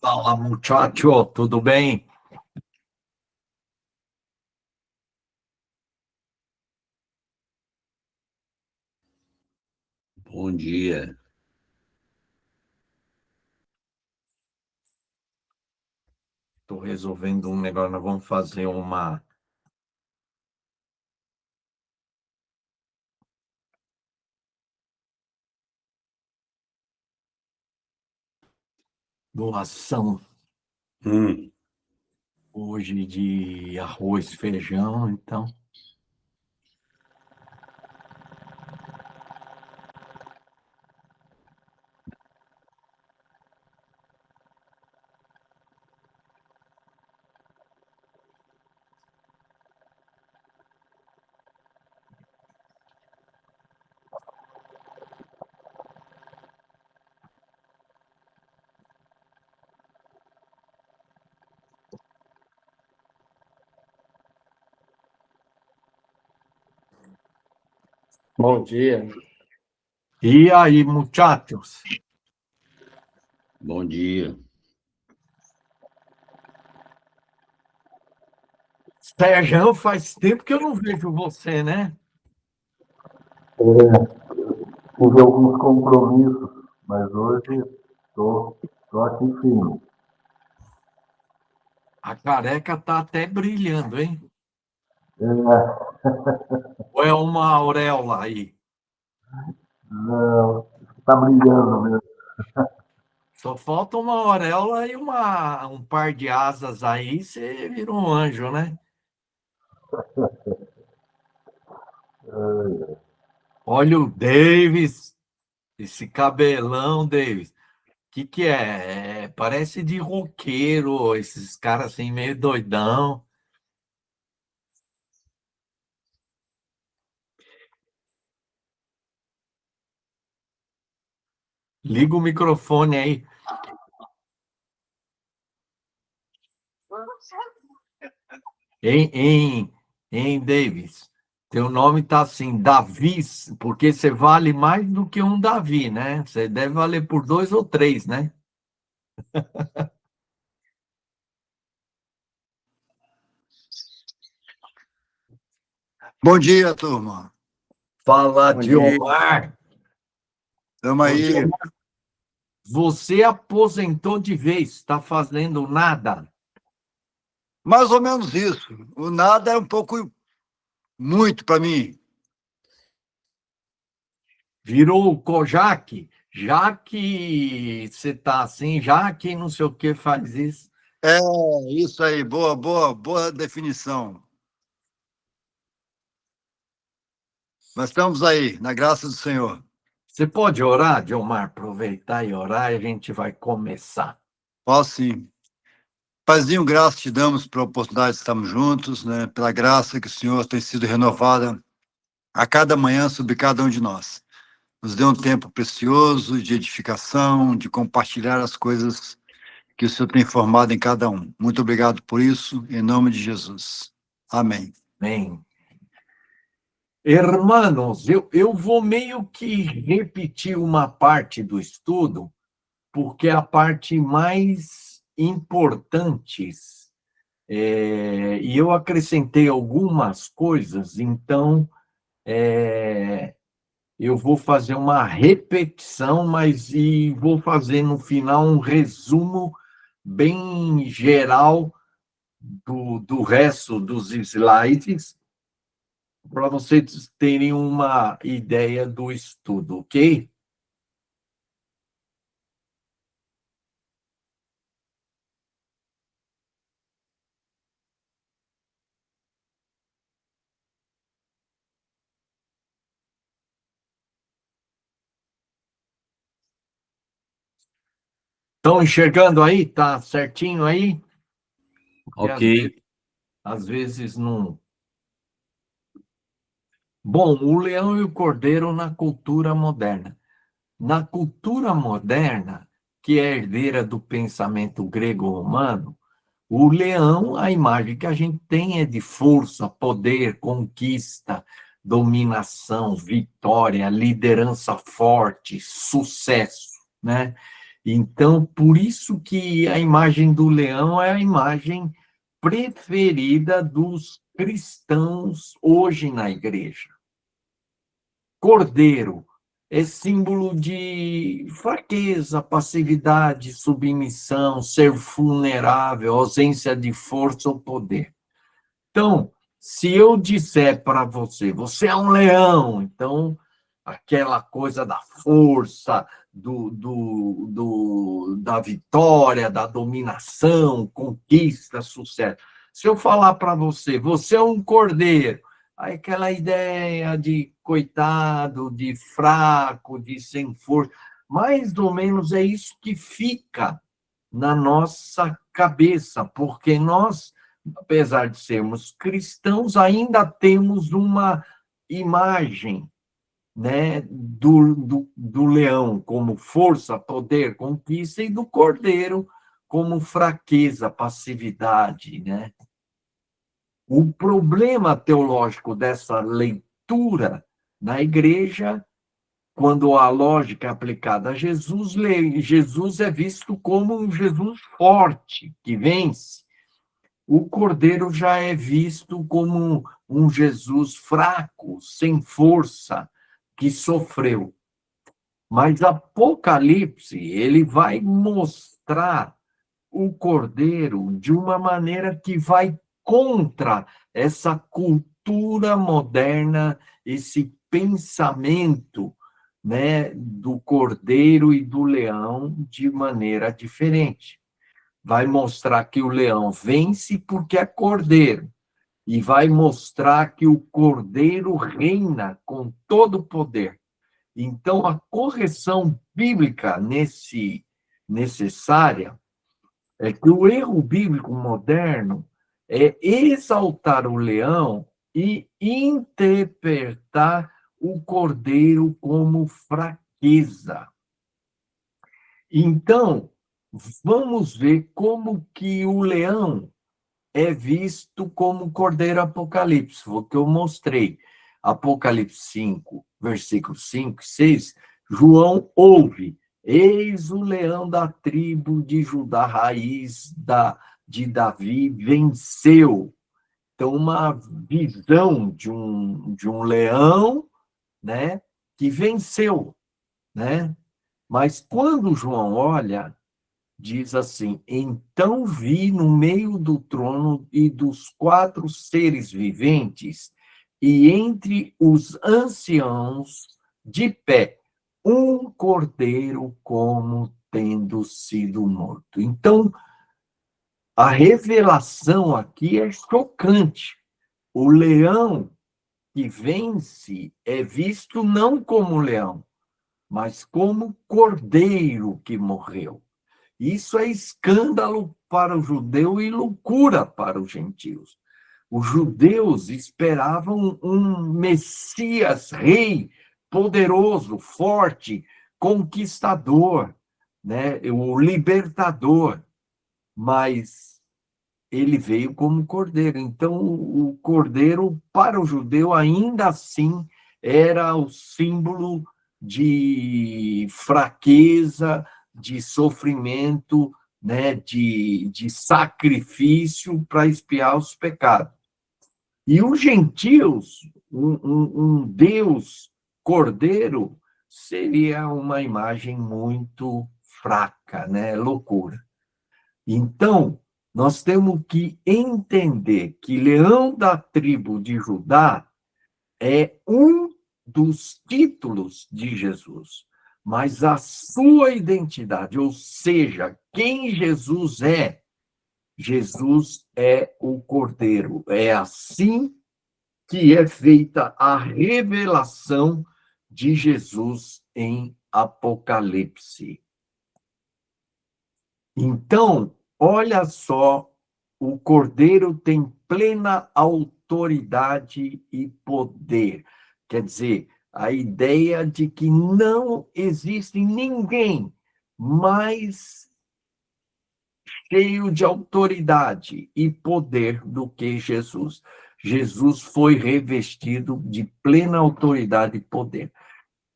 Fala, muchacho, tudo bem? Bom dia. Estou resolvendo um negócio, nós vamos fazer uma doação Hum, hoje de arroz, feijão, então. Bom dia. E aí, muchachos? bom dia. Feijão, faz tempo que eu não vejo você, né? Tive alguns compromissos, mas hoje estou aqui firme. A careca tá até brilhando, hein? É, Ou é uma auréola aí? não, está brilhando mesmo. Só falta uma auréola e um par de asas aí, você vira um anjo, né? Olha o Davis, esse cabelão, Davis. Que é? Parece de roqueiro, esses caras assim, meio doidão. Liga o microfone aí. Em Davis. Teu nome tá assim, Davi, porque você vale mais do que um Davi, né? Você deve valer por dois ou três, né? Bom dia, turma. Fala, Bom dia. Diomar. Estamos Ô, aí. Diomar, você aposentou de vez, está fazendo nada. Mais ou menos isso. O nada é um pouco muito para mim. Virou o Kojak, já que você está assim, já que não sei o que faz isso. É isso aí. Boa, boa, boa definição. Mas estamos aí, na graça do Senhor. Você pode orar, Diomar? Aproveitar e orar e a gente vai começar. Ó, sim. Paizinho, graça te damos pela oportunidade de estarmos juntos, né? Pela graça que o Senhor tem sido renovada a cada manhã sobre cada um de nós. Nos dê um tempo precioso de edificação, de compartilhar as coisas que o Senhor tem formado em cada um. Muito obrigado por isso, em nome de Jesus. Amém. Amém. Hermanos, eu vou meio que repetir uma parte do estudo, porque é a parte mais importante. E eu acrescentei algumas coisas, então eu vou fazer uma repetição, mas e vou fazer no final um resumo bem geral do resto dos slides, para vocês terem uma ideia do estudo, ok? Estão enxergando aí? Tá certinho aí? Porque Ok. às vezes não. Bom, o leão e o cordeiro na cultura moderna. Na cultura moderna, que é herdeira do pensamento grego-romano, o leão, a imagem que a gente tem é de força, poder, conquista, dominação, vitória, liderança forte, sucesso, né? Então, por isso que a imagem do leão é a imagem preferida dos cristãos hoje na igreja. Cordeiro é símbolo de fraqueza, passividade, submissão, ser vulnerável, ausência de força ou poder. Então, se eu disser para você, você é um leão, então aquela coisa da força, da vitória, da dominação, conquista, sucesso. Se eu falar para você, você é um cordeiro, aí aquela ideia de coitado, de fraco, de sem força, mais ou menos é isso que fica na nossa cabeça, porque nós, apesar de sermos cristãos, ainda temos uma imagem, né, do leão como força, poder, conquista, e do cordeiro como fraqueza, passividade, né? O problema teológico dessa leitura na igreja, quando a lógica é aplicada a Jesus, Jesus é visto como um Jesus forte, que vence. O cordeiro já é visto como um Jesus fraco, sem força, que sofreu. Mas Apocalipse, ele vai mostrar o cordeiro de uma maneira que vai contra essa cultura moderna, esse pensamento, né, do cordeiro e do leão de maneira diferente. Vai mostrar que o leão vence porque é cordeiro, e vai mostrar que o cordeiro reina com todo o poder. Então, a correção bíblica necessária é que o erro bíblico moderno é exaltar o leão e interpretar o cordeiro como fraqueza. Então, vamos ver como que o leão é visto como cordeiro Apocalipse, o que eu mostrei. Apocalipse 5, versículos 5 e 6, João ouve: eis o leão da tribo de Judá, raiz de Davi, venceu. Então, uma visão de um leão, né, que venceu, né? Mas quando João olha, diz assim: então vi no meio do trono e dos 4 seres viventes, e entre os anciãos, de pé, um cordeiro como tendo sido morto. Então, a revelação aqui é chocante. O leão que vence é visto não como leão, mas como cordeiro que morreu. Isso é escândalo para o judeu e loucura para os gentios. Os judeus esperavam um Messias, rei, poderoso, forte, conquistador, né? O libertador, mas ele veio como cordeiro. Então, o cordeiro, para o judeu, ainda assim, era o símbolo de fraqueza, de sofrimento, né, de sacrifício para expiar os pecados. E os gentios, um Deus cordeiro, seria uma imagem muito fraca, né, loucura. Então, nós temos que entender que Leão da tribo de Judá é um dos títulos de Jesus, mas a sua identidade, ou seja, quem Jesus é o Cordeiro. É assim que é feita a revelação de Jesus em Apocalipse. Então, olha só, o Cordeiro tem plena autoridade e poder. Quer dizer, a ideia de que não existe ninguém mais cheio de autoridade e poder do que Jesus. Jesus foi revestido de plena autoridade e poder.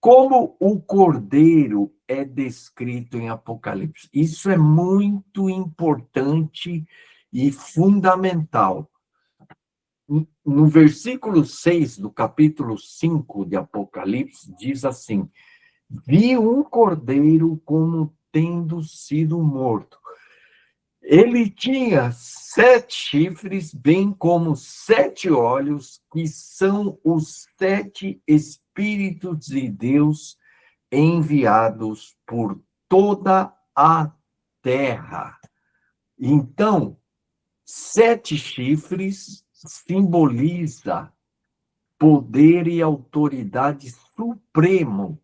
Como o Cordeiro é descrito em Apocalipse. Isso é muito importante e fundamental. No versículo 6 do capítulo 5 de Apocalipse, diz assim: vi um cordeiro como tendo sido morto. Ele tinha 7 chifres, bem como 7 olhos, que são os 7 Espíritos de Deus enviados por toda a terra. Então, 7 chifres simboliza poder e autoridade supremo,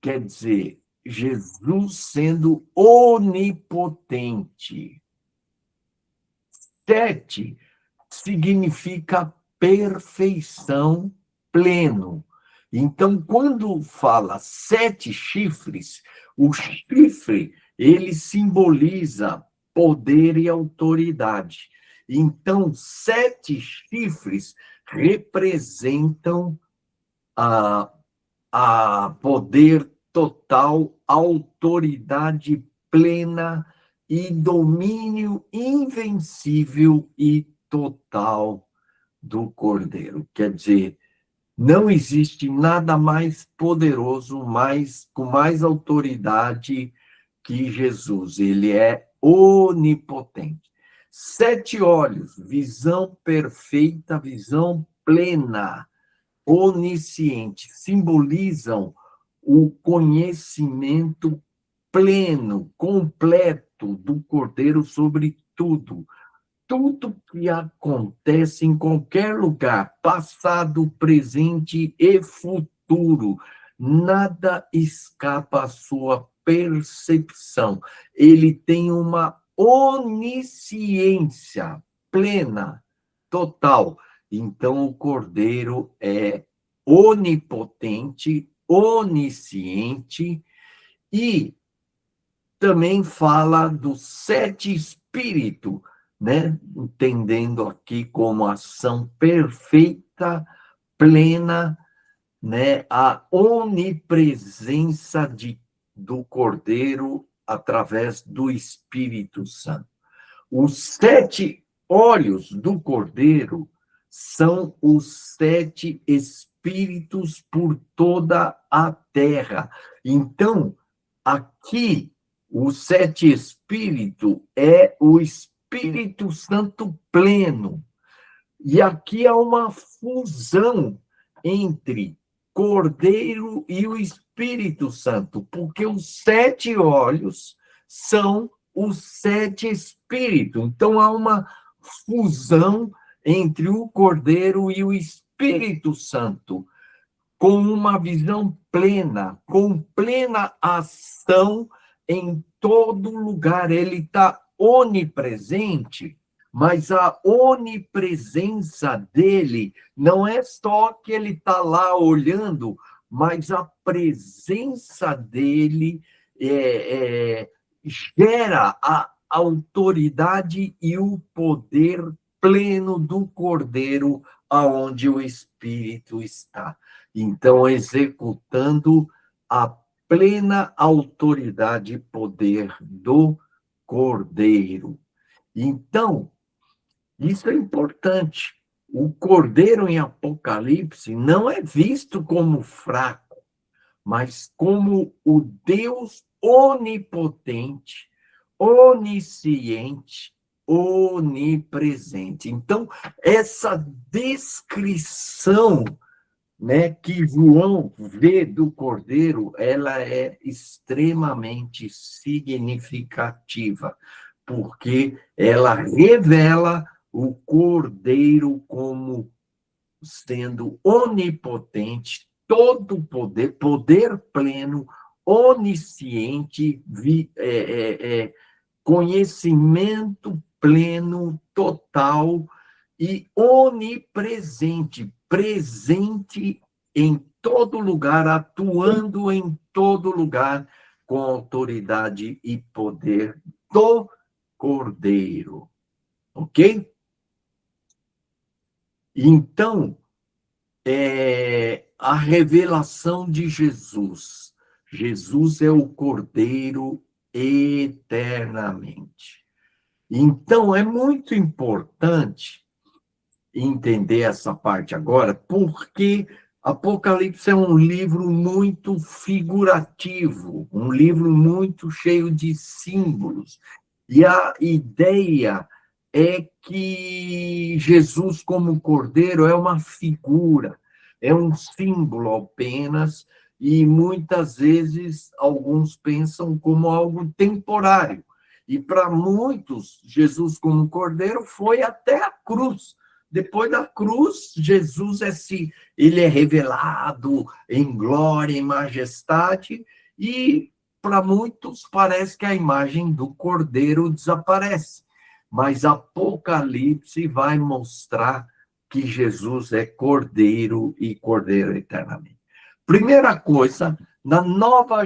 quer dizer, Jesus sendo onipotente. 7 significa perfeição, pleno. Então, quando fala 7 chifres, o chifre, ele simboliza poder e autoridade. Então, 7 chifres representam a poder total, autoridade plena e domínio invencível e total do Cordeiro. Quer dizer, não existe nada mais poderoso, com mais autoridade que Jesus. Ele é onipotente. 7 olhos, visão perfeita, visão plena, onisciente, simbolizam o conhecimento pleno, completo do Cordeiro sobre tudo. Tudo que acontece em qualquer lugar, passado, presente e futuro, nada escapa à sua percepção. Ele tem uma onisciência plena, total. Então, o Cordeiro é onipotente, onisciente e também fala dos 7 espíritos, né? Entendendo aqui como ação perfeita, plena, né? A onipresença do Cordeiro através do Espírito Santo. Os 7 olhos do Cordeiro são os 7 espíritos por toda a terra. Então, aqui, os 7 espíritos é o Espírito Santo pleno. E aqui há uma fusão entre Cordeiro e o Espírito Santo, porque os 7 olhos são os 7 espíritos. Então, há uma fusão entre o Cordeiro e o Espírito Santo, com uma visão plena, com plena ação em todo lugar. Ele está onipresente, mas a onipresença dele não é só que ele está lá olhando, mas a presença dele gera a autoridade e o poder pleno do Cordeiro aonde o Espírito está. Então, executando a plena autoridade e poder do Cordeiro. Então, isso é importante. O Cordeiro em Apocalipse não é visto como fraco, mas como o Deus onipotente, onisciente, onipresente. Então, essa descrição, né, que João vê do Cordeiro, ela é extremamente significativa, porque ela revela o Cordeiro como sendo onipotente, todo poder, poder pleno, onisciente, conhecimento pleno, total e onipresente, presente em todo lugar, atuando em todo lugar, com autoridade e poder do Cordeiro. Ok? Então, a revelação de Jesus. Jesus é o Cordeiro eternamente. Então, é muito importante entender essa parte agora, porque Apocalipse é um livro muito figurativo, um livro muito cheio de símbolos. E a ideia é que Jesus, como Cordeiro, é uma figura, é um símbolo apenas, e muitas vezes alguns pensam como algo temporário. E para muitos, Jesus, como Cordeiro, foi até a cruz. Depois da cruz, Jesus ele é revelado em glória e majestade, e para muitos parece que a imagem do Cordeiro desaparece. Mas Apocalipse vai mostrar que Jesus é Cordeiro e Cordeiro eternamente. Primeira coisa, a Nova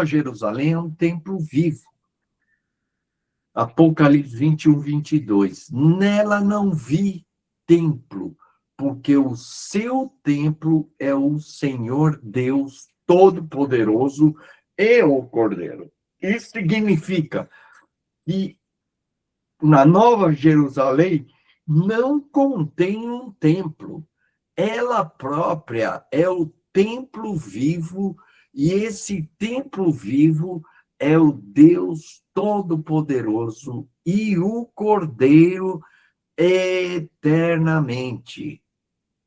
Jerusalém é um templo vivo. Apocalipse 21, 22. Nela não vi templo, porque o seu templo é o Senhor Deus Todo-Poderoso e o Cordeiro. Isso significa que na Nova Jerusalém não contém um templo. Ela própria é o templo vivo, e esse templo vivo é o Deus Todo-Poderoso e o Cordeiro eternamente.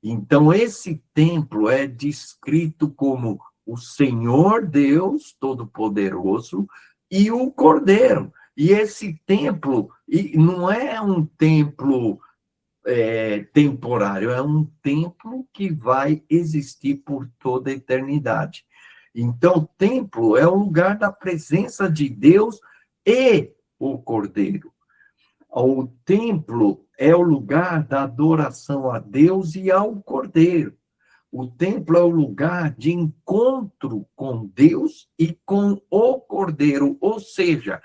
Então, esse templo é descrito como o Senhor Deus Todo-Poderoso e o Cordeiro. E esse templo não é um templo temporário, é um templo que vai existir por toda a eternidade. Então, o templo é o lugar da presença de Deus e o Cordeiro. O templo é o lugar da adoração a Deus e ao Cordeiro. O templo é o lugar de encontro com Deus e com o Cordeiro, ou seja,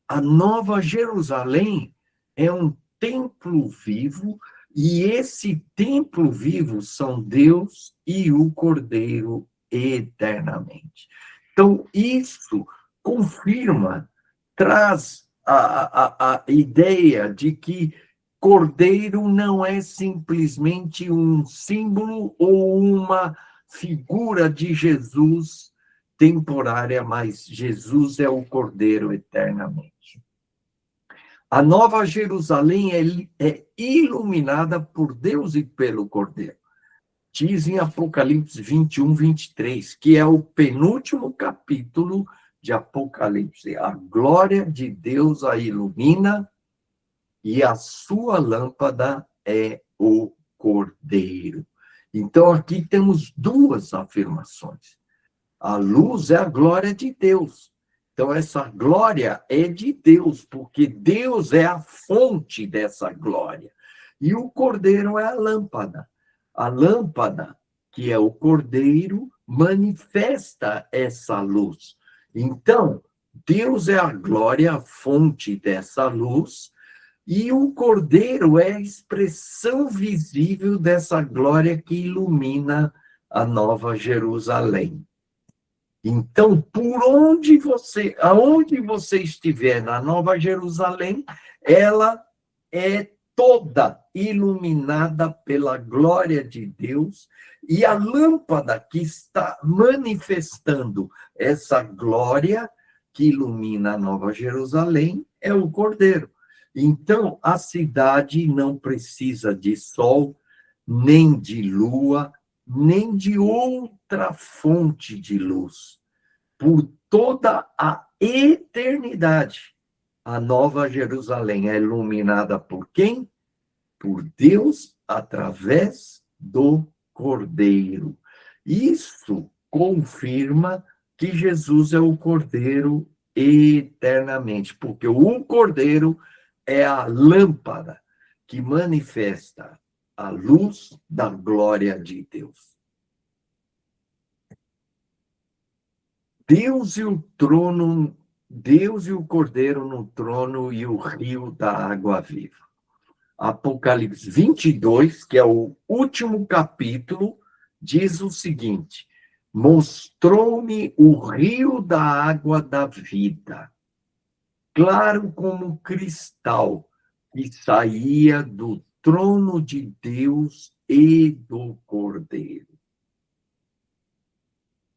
a Nova Jerusalém é um templo vivo, e esse templo vivo são Deus e o Cordeiro eternamente. Então, isso confirma, traz a ideia de que Cordeiro não é simplesmente um símbolo ou uma figura de Jesus temporária, mas Jesus é o Cordeiro eternamente. A Nova Jerusalém é iluminada por Deus e pelo Cordeiro. Diz em Apocalipse 21, 23, que é o penúltimo capítulo de Apocalipse. A glória de Deus a ilumina e a sua lâmpada é o Cordeiro. Então, aqui temos duas afirmações. A luz é a glória de Deus. Então, essa glória é de Deus, porque Deus é a fonte dessa glória. E o Cordeiro é a lâmpada. A lâmpada, que é o Cordeiro, manifesta essa luz. Então, Deus é a glória, a fonte dessa luz, e o Cordeiro é a expressão visível dessa glória que ilumina a Nova Jerusalém. Então, aonde você estiver na Nova Jerusalém, ela é toda iluminada pela glória de Deus, e a lâmpada que está manifestando essa glória que ilumina a Nova Jerusalém é o Cordeiro. Então, a cidade não precisa de sol, nem de lua, nem de outra fonte de luz. Por toda a eternidade, a Nova Jerusalém é iluminada por quem? Por Deus, através do Cordeiro. Isso confirma que Jesus é o Cordeiro eternamente, porque o Cordeiro é a lâmpada que manifesta a luz da glória de Deus. Deus e o Cordeiro no trono e o rio da água viva. Apocalipse 22, que é o último capítulo, diz o seguinte: Mostrou-me o rio da água da vida, claro como cristal, que saía do trono de Deus e do Cordeiro.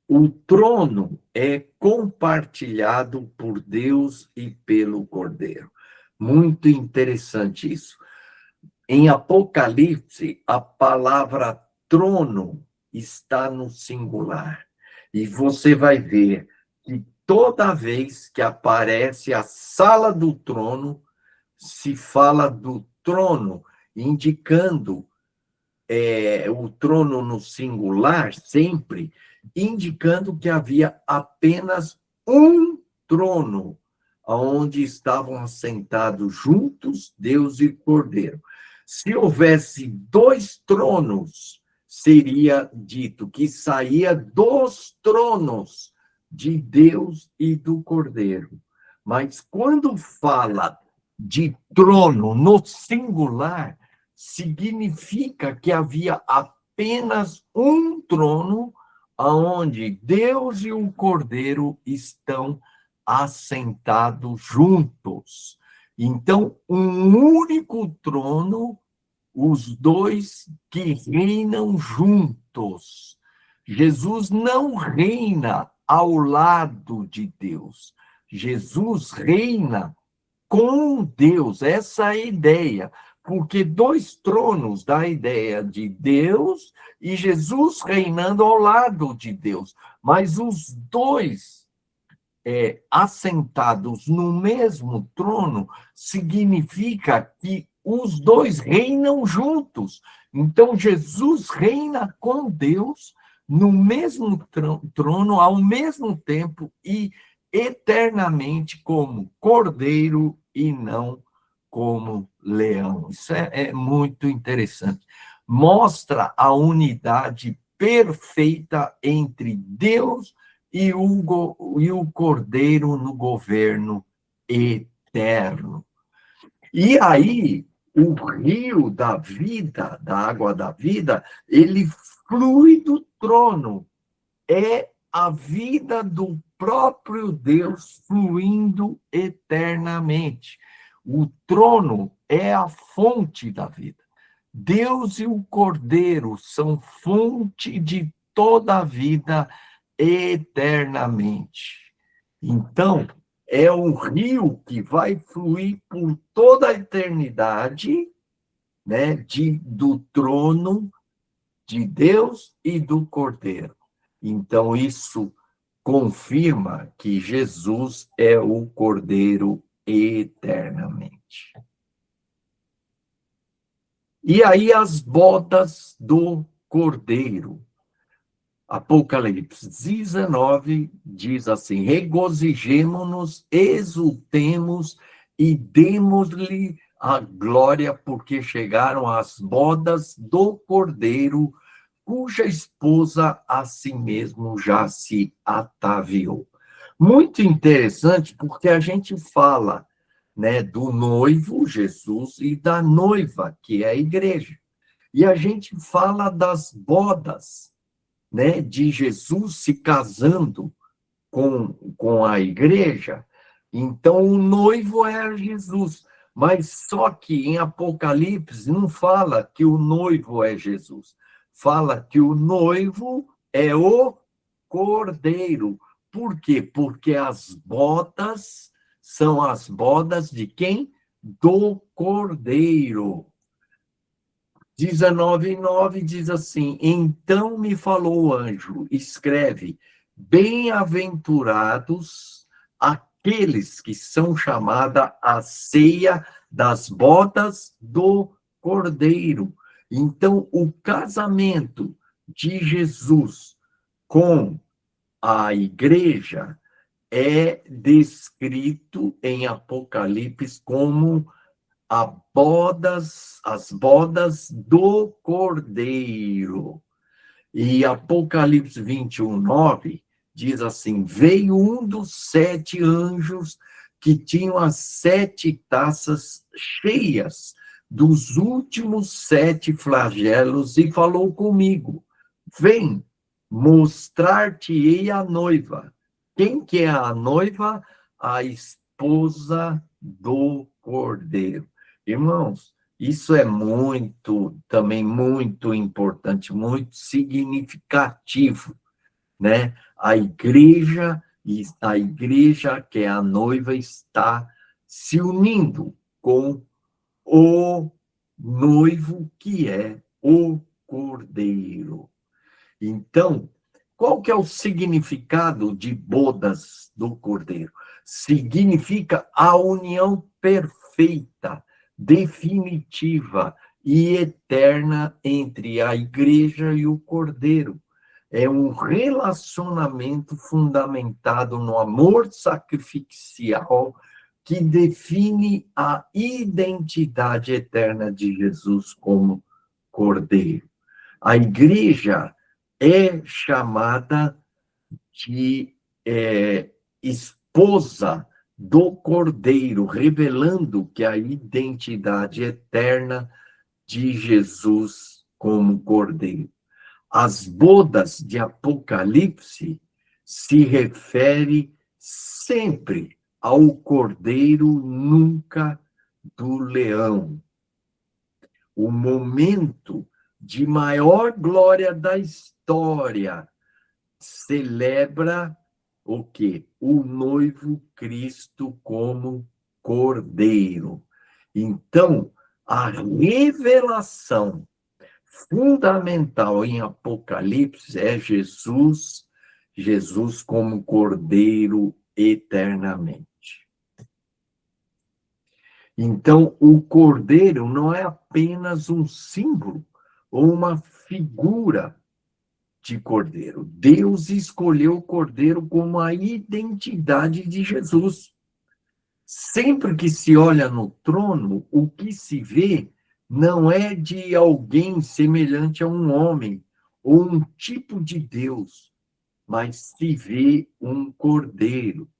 O trono é compartilhado por Deus e pelo Cordeiro. Muito interessante isso. Em Apocalipse, a palavra trono está no singular. E você vai ver que toda vez que aparece a sala do trono, se fala do trono, indicando o trono no singular, sempre, indicando que havia apenas um trono, onde estavam assentados juntos Deus e Cordeiro. Se houvesse dois tronos, seria dito que saía dos tronos de Deus e do Cordeiro. Mas quando fala de trono no singular, significa que havia apenas um trono onde Deus e o Cordeiro estão assentados juntos. Então, um único trono, os dois que reinam juntos. Jesus não reina ao lado de Deus. Jesus reina com Deus. Essa é a ideia. Porque dois tronos dá a ideia de Deus e Jesus reinando ao lado de Deus. Mas os dois assentados no mesmo trono significa que os dois reinam juntos. Então, Jesus reina com Deus no mesmo trono, ao mesmo tempo e eternamente como cordeiro e não como leão. Isso é muito interessante. Mostra a unidade perfeita entre Deus e o Cordeiro no governo eterno. E aí, o rio da vida, da água da vida, ele flui do trono. É a vida do próprio Deus fluindo eternamente. O trono é a fonte da vida. Deus e o Cordeiro são fonte de toda a vida eternamente. Então, é um rio que vai fluir por toda a eternidade, né, do trono de Deus e do Cordeiro. Então, isso confirma que Jesus é o Cordeiro eternamente. E aí as bodas do Cordeiro. Apocalipse 19 diz assim: regozijemo-nos, exultemos e demos-lhe a glória, porque chegaram as bodas do Cordeiro, cuja esposa a si mesmo já se ataviou. Muito interessante, porque a gente fala, né, do noivo, Jesus, e da noiva, que é a igreja. E a gente fala das bodas, né, de Jesus se casando com a igreja. Então, o noivo é Jesus. Mas só que em Apocalipse não fala que o noivo é Jesus. Fala que o noivo é o Cordeiro. Por quê? Porque as bodas são as bodas de quem? Do Cordeiro. 19:9 diz assim: então me falou o anjo, escreve, bem-aventurados aqueles que são chamada a ceia das bodas do Cordeiro. Então, o casamento de Jesus com a igreja é descrito em Apocalipse como as bodas do Cordeiro. E Apocalipse 21:9 diz assim: veio um dos 7 anjos que tinham as 7 taças cheias dos últimos 7 flagelos e falou comigo: vem, mostrar-te-ei a noiva. Quem que é a noiva? A esposa do Cordeiro. Irmãos, isso é também muito importante, muito significativo, né? A igreja, que é a noiva, está se unindo com o noivo, que é o Cordeiro. Então, qual que é o significado de bodas do Cordeiro? Significa a união perfeita, definitiva e eterna entre a igreja e o Cordeiro. É um relacionamento fundamentado no amor sacrificial que define a identidade eterna de Jesus como Cordeiro. A igreja é chamada de esposa do Cordeiro, revelando que a identidade eterna de Jesus como Cordeiro. As bodas de Apocalipse se refere sempre ao Cordeiro, nunca do leão. O momento de maior glória da história celebra o quê? O noivo Cristo como Cordeiro. Então, a revelação fundamental em Apocalipse é Jesus como Cordeiro eternamente. Então, o Cordeiro não é apenas um símbolo ou uma figura de Cordeiro. Deus escolheu o Cordeiro como a identidade de Jesus. Sempre que se olha no trono, o que se vê não é de alguém semelhante a um homem ou um tipo de Deus, mas se vê um Cordeiro.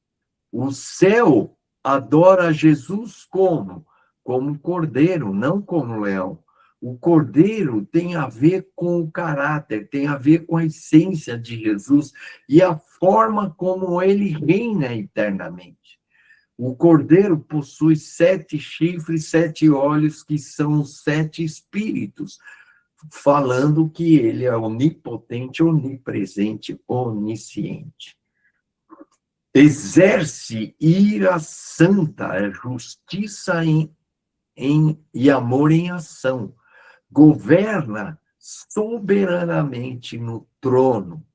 O céu adora Jesus como Cordeiro, não como leão. O Cordeiro tem a ver com o caráter, tem a ver com a essência de Jesus e a forma como ele reina eternamente. O Cordeiro possui 7 chifres, 7 olhos, que são os 7 espíritos, falando que ele é onipotente, onipresente, onisciente. Exerce ira santa, é justiça e amor em ação. Governa soberanamente no trono.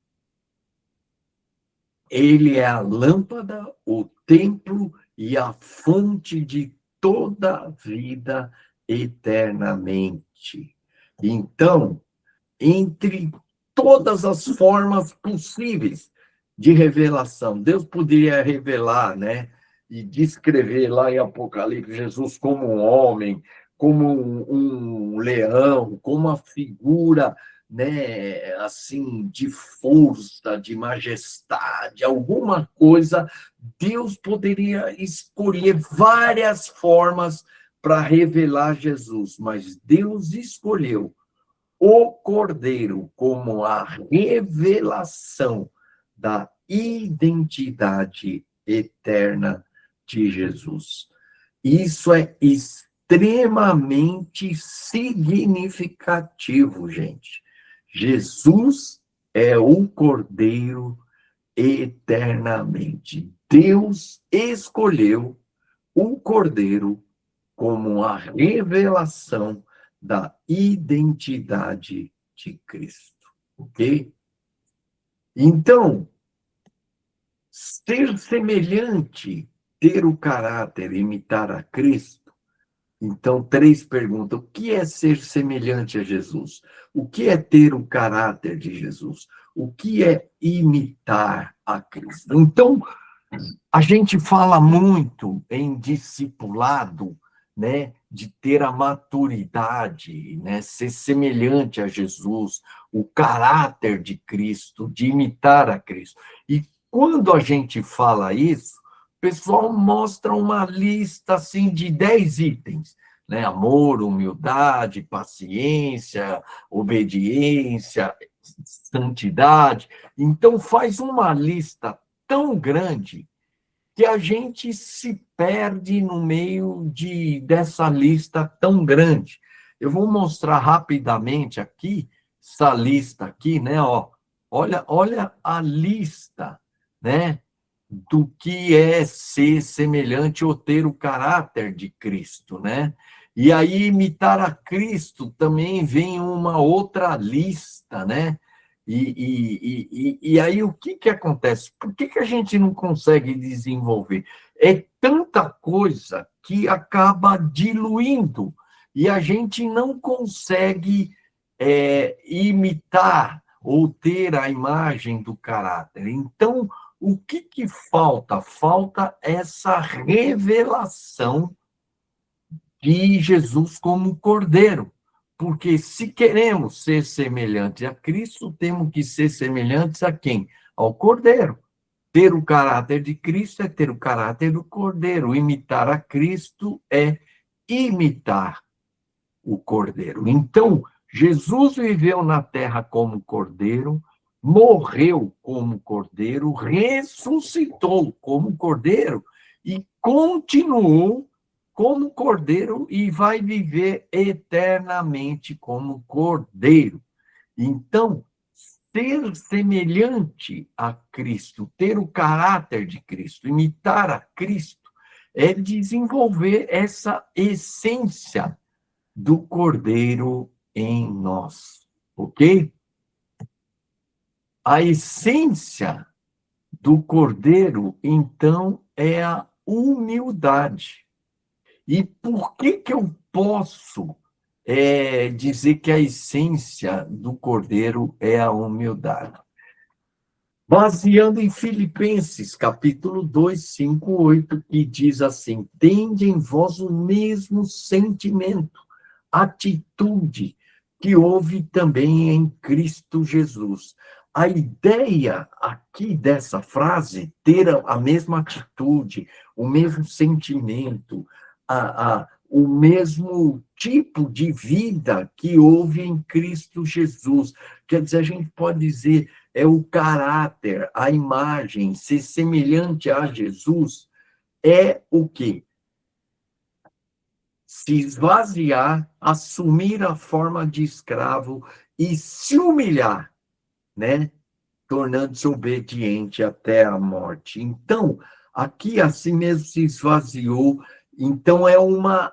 Ele é a lâmpada, o templo e a fonte de toda a vida eternamente. Então, entre todas as formas possíveis de revelação, Deus poderia revelar, né, e descrever lá em Apocalipse Jesus como um homem, como um leão, como uma figura, né, assim, de força, de majestade, alguma coisa. Deus poderia escolher várias formas para revelar Jesus, mas Deus escolheu o Cordeiro como a revelação da identidade eterna de Jesus. Isso é extremamente significativo, gente. Jesus é o Cordeiro eternamente. Deus escolheu o Cordeiro como a revelação da identidade de Cristo, ok? Então, ser semelhante, ter o caráter, imitar a Cristo. Então, 3 perguntas. O que é ser semelhante a Jesus? O que é ter o caráter de Jesus? O que é imitar a Cristo? Então, a gente fala muito em discipulado, né, de ter a maturidade, né, ser semelhante a Jesus, o caráter de Cristo, de imitar a Cristo. E quando a gente fala isso, o pessoal mostra uma lista assim de 10 itens, né? Amor, humildade, paciência, obediência, santidade. Então, faz uma lista tão grande que a gente se perde no meio dessa lista tão grande. Eu vou mostrar rapidamente aqui, essa lista aqui, né? Olha a lista, né? Do que é ser semelhante ou ter o caráter de Cristo, né? E aí, imitar a Cristo também vem uma outra lista, né? E aí, o que acontece? Por que a gente não consegue desenvolver? É tanta coisa que acaba diluindo, e a gente não consegue imitar ou ter a imagem do caráter. Então, o que falta? Falta essa revelação de Jesus como Cordeiro. Porque se queremos ser semelhantes a Cristo, temos que ser semelhantes a quem? Ao Cordeiro. Ter o caráter de Cristo é ter o caráter do Cordeiro. Imitar a Cristo é imitar o Cordeiro. Então, Jesus viveu na terra como Cordeiro, morreu como Cordeiro, ressuscitou como Cordeiro e continuou como Cordeiro e vai viver eternamente como Cordeiro. Então, ser semelhante a Cristo, ter o caráter de Cristo, imitar a Cristo, é desenvolver essa essência do Cordeiro em nós, ok? A essência do Cordeiro, então, é a humildade. E por que eu posso dizer que a essência do Cordeiro é a humildade? Baseando em Filipenses, capítulo 2, 5, 8, que diz assim: tende em vós o mesmo sentimento, atitude que houve também em Cristo Jesus. A ideia aqui dessa frase, ter a mesma atitude, o mesmo sentimento, o mesmo tipo de vida que houve em Cristo Jesus. Quer dizer, a gente pode dizer, é o caráter, a imagem, ser semelhante a Jesus, é o quê? Se esvaziar, assumir a forma de escravo e se humilhar, né? Tornando-se obediente até a morte. Então, aqui assim mesmo se esvaziou. Então, é uma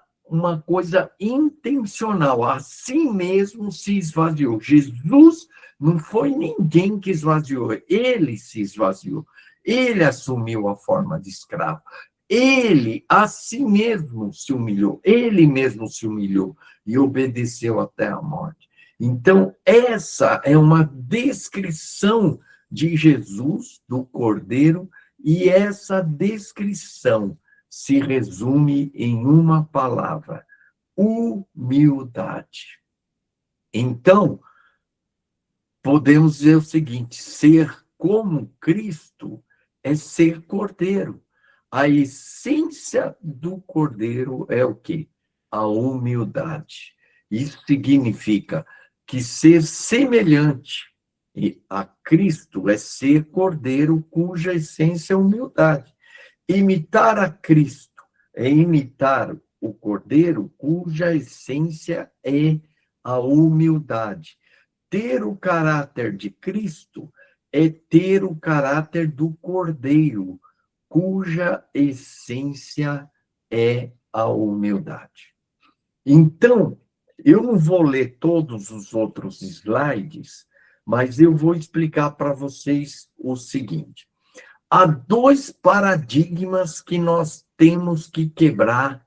coisa intencional. Assim mesmo se esvaziou. Jesus não foi ninguém que esvaziou, ele se esvaziou. Ele assumiu a forma de escravo. Ele, a si mesmo, se humilhou. Ele mesmo se humilhou e obedeceu até a morte. Então, essa é uma descrição de Jesus, do Cordeiro, e essa descrição se resume em uma palavra: humildade. Então, podemos dizer o seguinte: ser como Cristo é ser Cordeiro. A essência do Cordeiro é o quê? A humildade. Isso significa que ser semelhante a Cristo é ser Cordeiro, cuja essência é humildade. Imitar a Cristo é imitar o Cordeiro, cuja essência é a humildade. Ter o caráter de Cristo é ter o caráter do Cordeiro, cuja essência é a humildade. Então, eu não vou ler todos os outros slides, mas eu vou explicar para vocês o seguinte. Há dois paradigmas que nós temos que quebrar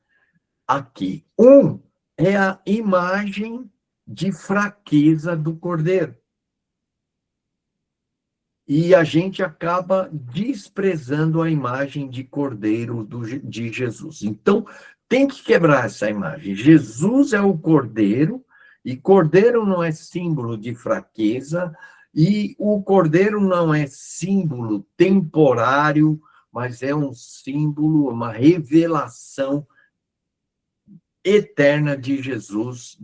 aqui. Um é a imagem de fraqueza do Cordeiro. E a gente acaba desprezando a imagem de Cordeiro de Jesus. Então, tem que quebrar essa imagem. Jesus é o Cordeiro, e Cordeiro não é símbolo de fraqueza, e o Cordeiro não é símbolo temporário, mas é um símbolo, uma revelação eterna de Jesus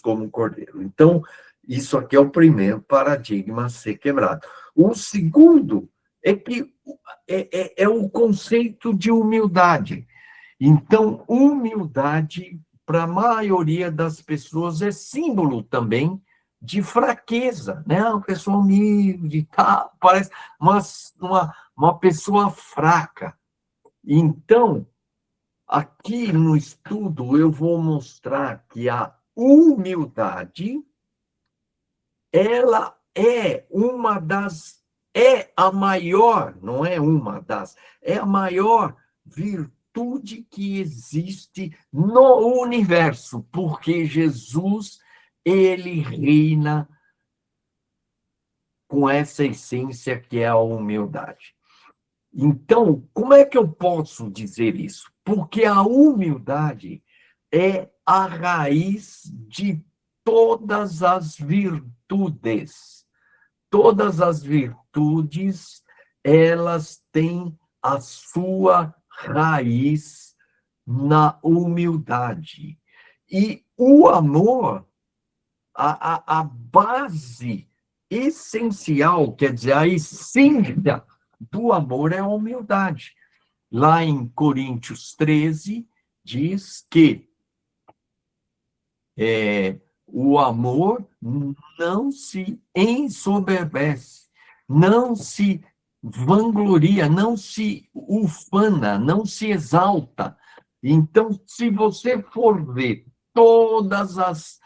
como Cordeiro. Então, Isso aqui é o primeiro paradigma a ser quebrado. O segundo é que é o conceito de humildade. Então, humildade, para a maioria das pessoas, é símbolo também de fraqueza, né? Uma pessoa humilde, tá? Parece uma pessoa fraca. Então, aqui no estudo, eu vou mostrar que a humildade, ela é a maior, não é uma das, é a maior virtude que existe no universo, porque Jesus, ele reina com essa essência que é a humildade. Então, como é que eu posso dizer isso? Porque a humildade é a raiz de todas as virtudes. Todas as virtudes, elas têm a sua raiz na humildade. E o amor, a base essencial, quer dizer, a essência do amor é a humildade. Lá em Coríntios 13, diz que o amor não se ensoberbece, não se vangloria, não se ufana, não se exalta. Então, se você for ver todas as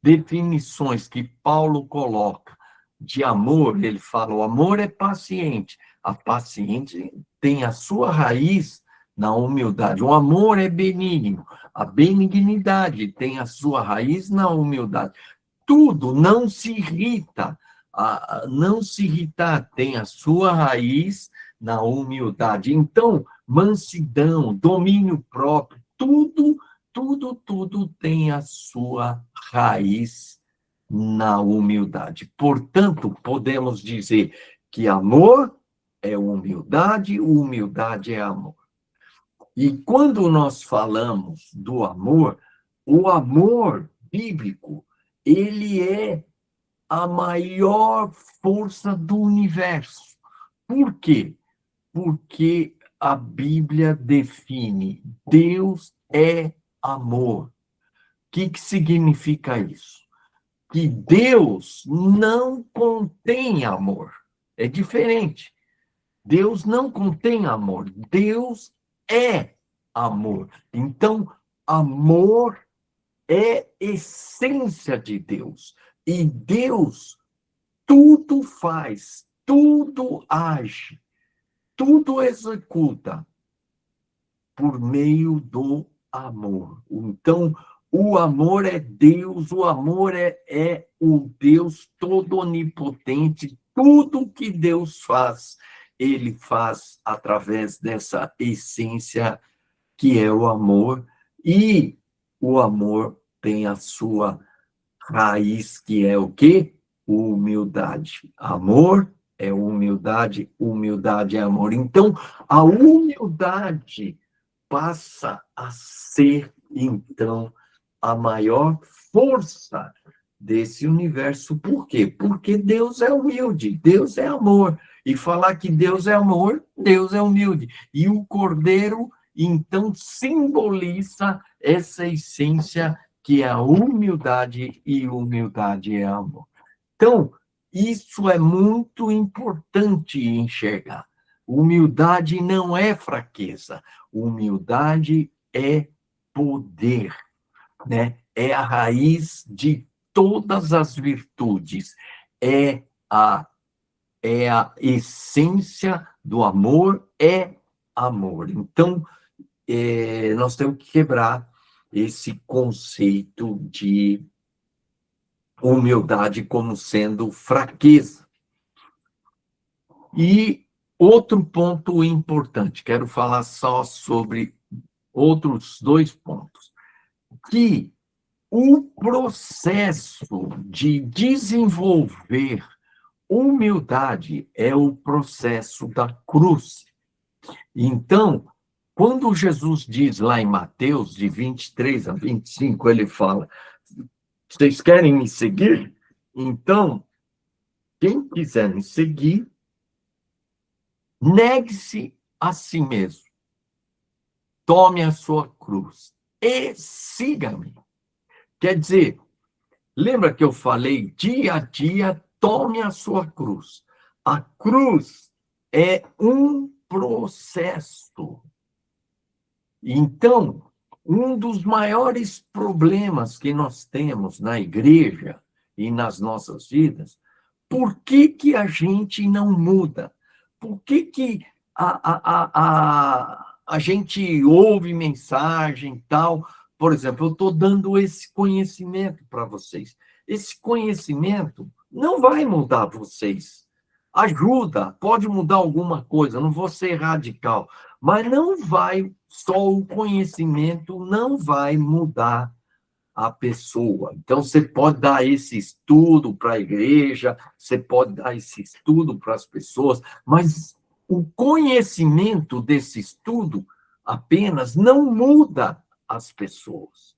definições que Paulo coloca de amor, ele fala, o amor é paciente. A paciente tem a sua raiz na humildade. O amor é benigno. A benignidade tem a sua raiz na humildade. Tudo não se irrita. Não se irritar tem a sua raiz na humildade. Então, mansidão, domínio próprio, tudo tem a sua raiz na humildade. Portanto, podemos dizer que amor é humildade, humildade é amor. E quando nós falamos do amor, o amor bíblico, ele é a maior força do universo. Por quê? Porque a Bíblia define Deus é amor. O que significa isso? Que Deus não contém amor. É diferente. Deus não contém amor. Deus é amor. Então, amor é essência de Deus. E Deus tudo faz, tudo age, tudo executa por meio do amor. Então, o amor é Deus, o amor é o Deus todo onipotente. Tudo que Deus faz, ele faz através dessa essência que é o amor, e o amor tem a sua raiz, que é o quê? Humildade. Amor é humildade, humildade é amor. Então, a humildade passa a ser, então, a maior força desse universo. Por quê? Porque Deus é humilde, Deus é amor. E falar que Deus é amor, Deus é humilde. E o Cordeiro, então, simboliza essa essência que é a humildade, e humildade é amor. Então, isso é muito importante enxergar. Humildade não é fraqueza, humildade é poder, né? É a raiz de todas as virtudes, é a essência do amor, é amor. Então, nós temos que quebrar esse conceito de humildade como sendo fraqueza. E outro ponto importante, quero falar só sobre outros 2 pontos, que o processo de desenvolver humildade é o processo da cruz. Então, quando Jesus diz lá em Mateus, de 23 a 25, ele fala, vocês querem me seguir? Então, quem quiser me seguir, negue-se a si mesmo. Tome a sua cruz e siga-me. Quer dizer, lembra que eu falei dia a dia, tome a sua cruz. A cruz é um processo. Então, um dos maiores problemas que nós temos na igreja e nas nossas vidas, por que a gente não muda? Por que a gente ouve mensagem e tal? Por exemplo, eu estou dando esse conhecimento para vocês. Esse conhecimento não vai mudar vocês. Ajuda, pode mudar alguma coisa, não vou ser radical, mas não vai, só o conhecimento não vai mudar a pessoa. Então, você pode dar esse estudo para a igreja, você pode dar esse estudo para as pessoas, mas o conhecimento desse estudo apenas não muda as pessoas.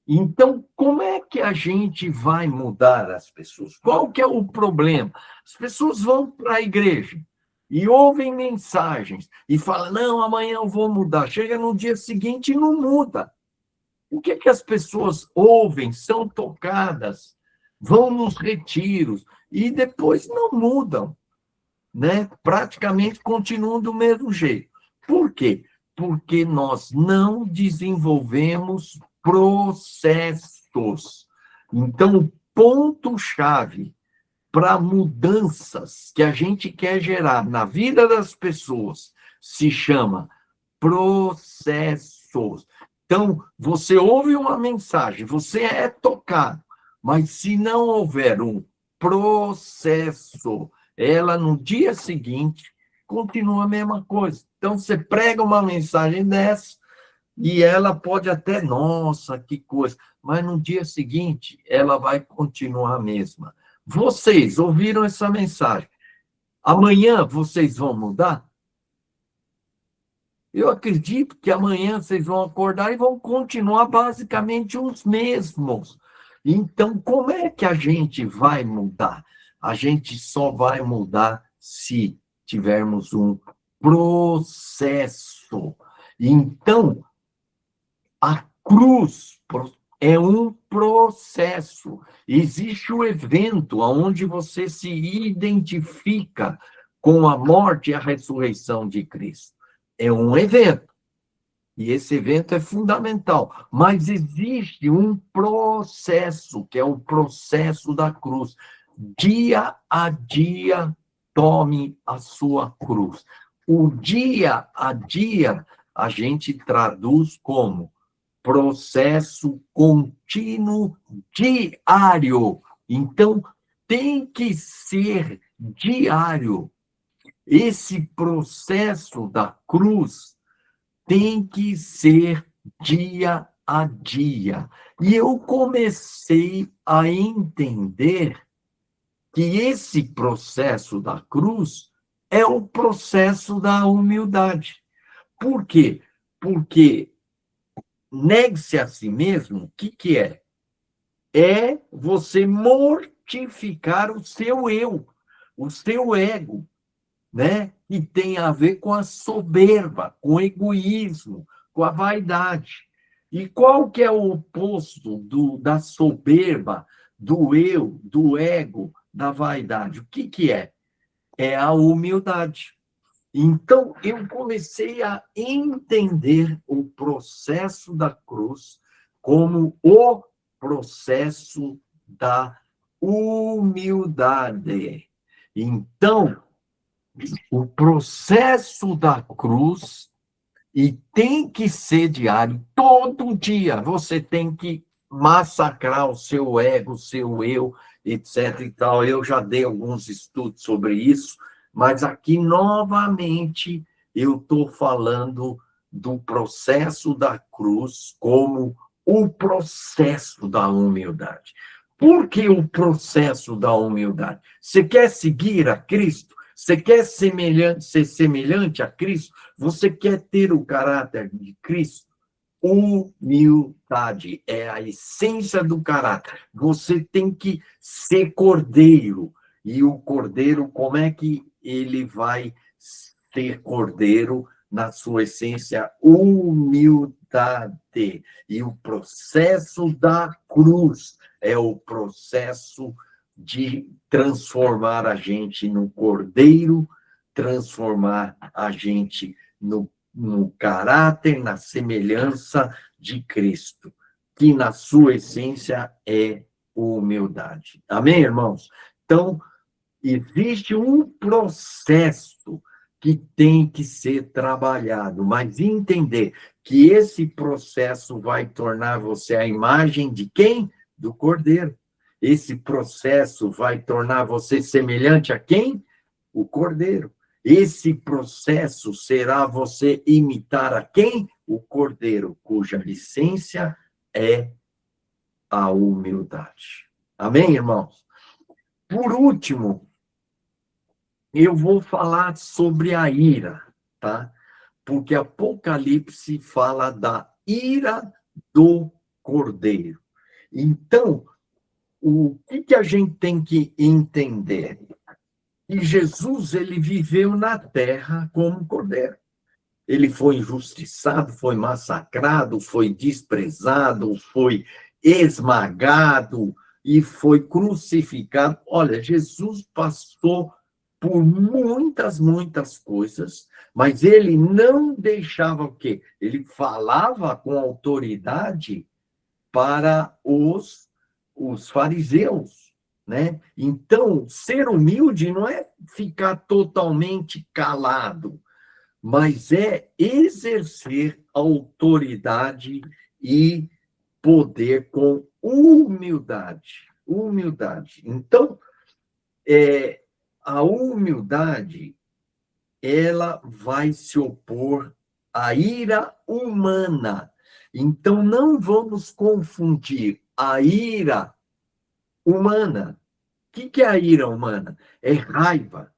Então, como é que a gente vai mudar as pessoas? Qual que é o problema? As pessoas vão para a igreja e ouvem mensagens e falam, não, amanhã eu vou mudar. Chega no dia seguinte e não muda. O que as pessoas ouvem, são tocadas, vão nos retiros e depois não mudam, né? Praticamente continuam do mesmo jeito. Por quê? Porque nós não desenvolvemos processos. Então, o ponto-chave para mudanças que a gente quer gerar na vida das pessoas se chama processos. Então, você ouve uma mensagem, você é tocado, mas se não houver um processo, ela no dia seguinte continua a mesma coisa. Então, você prega uma mensagem dessa e ela pode até, nossa, que coisa, mas no dia seguinte ela vai continuar a mesma. Vocês ouviram essa mensagem. Amanhã vocês vão mudar? Eu acredito que amanhã vocês vão acordar e vão continuar basicamente os mesmos. Então, como é que a gente vai mudar? A gente só vai mudar se tivermos um processo. Então, a cruz é um processo. Existe o evento onde você se identifica com a morte e a ressurreição de Cristo. É um evento. E esse evento é fundamental. Mas existe um processo, que é o processo da cruz. Dia a dia, tome a sua cruz. O dia a dia, a gente traduz como processo contínuo diário. Então, tem que ser diário. Esse processo da cruz tem que ser dia a dia. E eu comecei a entender que esse processo da cruz é o processo da humildade. Por quê? Porque negue-se a si mesmo, o que é? É você mortificar o seu eu, o seu ego, né? E tem a ver com a soberba, com o egoísmo, com a vaidade. E qual que é o oposto da soberba, do eu, do ego, da vaidade? O que é? É a humildade. Então, eu comecei a entender o processo da cruz como o processo da humildade. Então, o processo da cruz, e tem que ser diário, todo dia você tem que massacrar o seu ego, o seu eu, etc. e tal. Eu já dei alguns estudos sobre isso, mas aqui, novamente, eu estou falando do processo da cruz como o processo da humildade. Por que o processo da humildade? Você quer seguir a Cristo? Você quer ser semelhante a Cristo? Você quer ter o caráter de Cristo? humildade, é a essência do caráter. Você tem que ser cordeiro. E o cordeiro, como é que ele vai ser cordeiro na sua essência? Humildade. E o processo da cruz é o processo de transformar a gente no cordeiro, transformar a gente no caráter, na semelhança de Cristo, que na sua essência é humildade. Amém, irmãos? Então, existe um processo que tem que ser trabalhado, mas entender que esse processo vai tornar você a imagem de quem? Do Cordeiro. Esse processo vai tornar você semelhante a quem? O Cordeiro. Esse processo será você imitar a quem? O Cordeiro, cuja essência é a humildade. Amém, irmãos? Por último, eu vou falar sobre a ira, tá? Porque Apocalipse fala da ira do Cordeiro. Então, o que a gente tem que entender? E Jesus, ele viveu na terra como cordeiro. Ele foi injustiçado, foi massacrado, foi desprezado, foi esmagado e foi crucificado. Olha, Jesus passou por muitas coisas, mas ele não deixava o quê? Ele falava com autoridade para os fariseus, né? Então, ser humilde não é ficar totalmente calado, mas é exercer autoridade e poder com humildade. Humildade. Então, a humildade, ela vai se opor à ira humana. Então, não vamos confundir a ira humana. O que é a ira humana? É raiva,